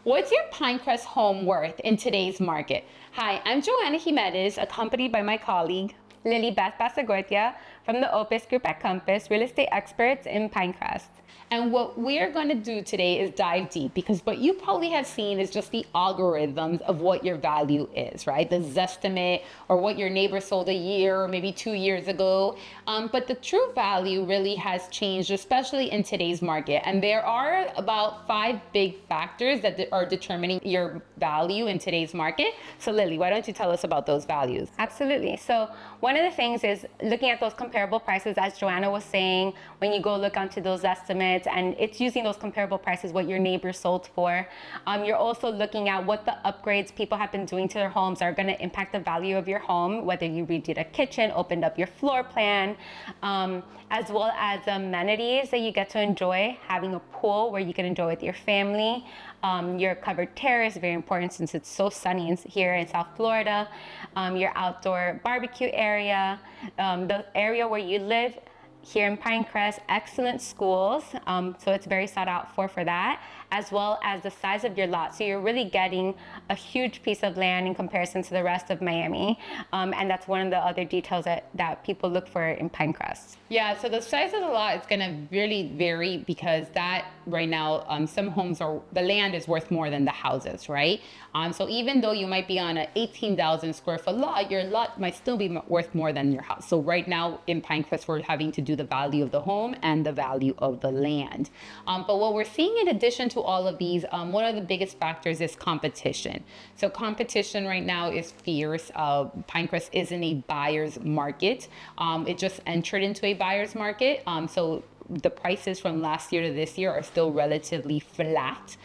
What's your Pinecrest home worth in today's market? Hi, I'm Joanna Jimenez, accompanied by my colleague, Lily Beth Basagortia from the Opus Group at Compass, real estate experts in Pinecrest. and what we're going to do today is dive deep because what you probably have seen is just the algorithms of what your value is, right? The Zestimate or what your neighbor sold a year or maybe 2 years ago. But the true value really has changed, especially in today's market. And there are about 5 big factors that are determining your value in today's market. So Lily, why don't you tell us about those values? Absolutely. So one of the things is looking at those comparable prices, as Joanna was saying, when you go look onto those estimates, and it's using those comparable prices, what your neighbor sold for. You're also looking at what the upgrades people have been doing to their homes are going to impact the value of your home, whether you redid a kitchen, opened up your floor plan, as well as amenities that you get to enjoy, having a pool where you can enjoy with your family. Your covered terrace, very important since it's so sunny here in South Florida. Your outdoor barbecue area, the area where you live here in Pinecrest, excellent schools, so it's very sought out for that, as well as the size of your lot. So you're really getting a huge piece of land in comparison to the rest of Miami, and that's one of the other details that people look for in Pinecrest. Yeah, so the size of the lot is going to really vary because that right now, some homes the land is worth more than the houses, right? So even though you might be on an 18,000 square foot lot, your lot might still be worth more than your house. So right now in Pinecrest, we're having to do the value of the home and the value of the land. But what we're seeing in addition to all of these, one of the biggest factors is competition. So competition right now is fierce. Pinecrest is in a buyer's market. It just entered into a buyer's market. So the prices from last year to this year are still relatively flat,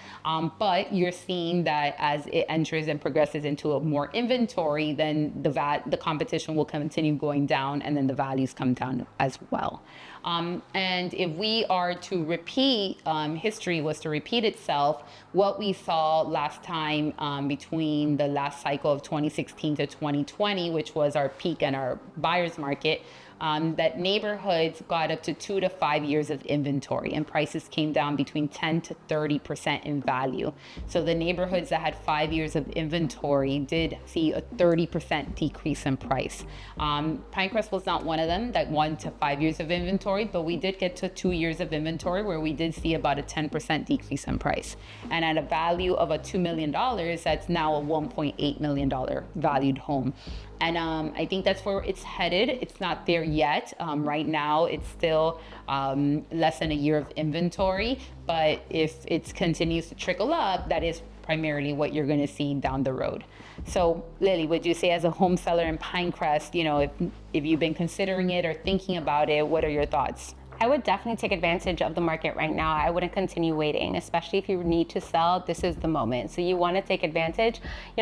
but you're seeing that as it enters and progresses into a more inventory, then the competition will continue going down, and then the values come down as well. And if we are to repeat, history was to repeat itself, what we saw last time between the last cycle of 2016 to 2020, which was our peak and our buyer's market, that neighborhoods got up to 2 to 5 years of inventory and prices came down between 10 to 30% in value. So the neighborhoods that had 5 years of inventory did see a 30% decrease in price. Pinecrest was not one of them, that 1 to 5 years of inventory, but we did get to 2 years of inventory where we did see about a 10% decrease in price. And at a value of a $2 million, that's now a $1.8 million valued home. And I think that's where it's headed. It's not there yet. Right now, it's still less than a year of inventory. But if it continues to trickle up, that is primarily what you're going to see down the road. So, Lily, would you say as a home seller in Pinecrest, if you've been considering it or thinking about it, what are your thoughts? I would definitely take advantage of the market right now. I wouldn't continue waiting, especially if you need to sell. This is the moment. So you want to take advantage,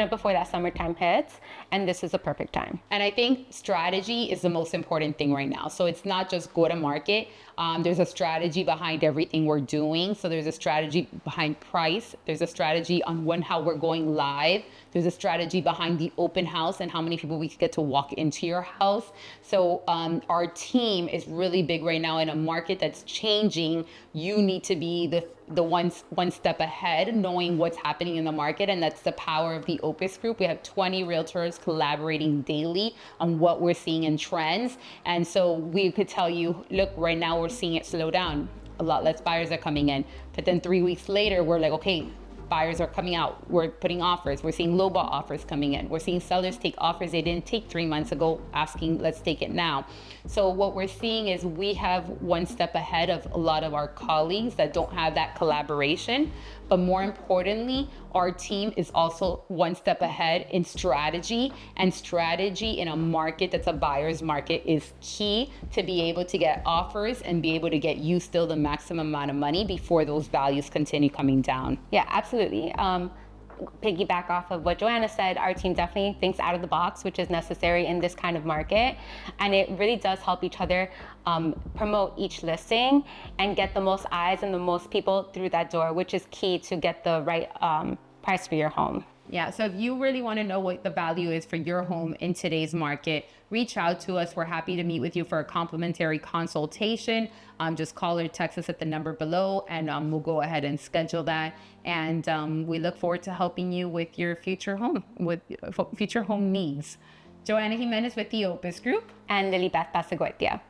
before that summertime hits, and this is the perfect time. And I think strategy is the most important thing right now. So it's not just go to market. There's a strategy behind everything we're doing. So there's a strategy behind price. There's a strategy on how we're going live. There's a strategy behind the open house and how many people we get to walk into your house. So our team is really big right now in a market that's changing. You need to be the one step ahead, knowing what's happening in the market, and that's the power of the Opus Group. We have 20 realtors collaborating daily on what we're seeing in trends, and so we could tell you, look, right now we're seeing it slow down. A lot less buyers are coming in, but then 3 weeks later, we're like, okay, buyers are coming out. We're putting offers. We're seeing lowball offers coming in. We're seeing sellers take offers they didn't take 3 months ago, asking, let's take it now. So what we're seeing is we have one step ahead of a lot of our colleagues that don't have that collaboration. But more importantly, our team is also one step ahead in strategy, and strategy in a market that's a buyer's market is key to be able to get offers and be able to get you still the maximum amount of money before those values continue coming down. Yeah, absolutely. Piggyback off of what Joanna said, our team definitely thinks out of the box, which is necessary in this kind of market. And it really does help each other promote each listing and get the most eyes and the most people through that door, which is key to get the right price for your home. Yeah, so if you really want to know what the value is for your home in today's market, reach out to us. We're happy to meet with you for a complimentary consultation. Just call or text us at the number below, and we'll go ahead and schedule that. And we look forward to helping you with your future home needs. Joanna Jimenez with the Opus Group. And Lilibeth Pasaguetia.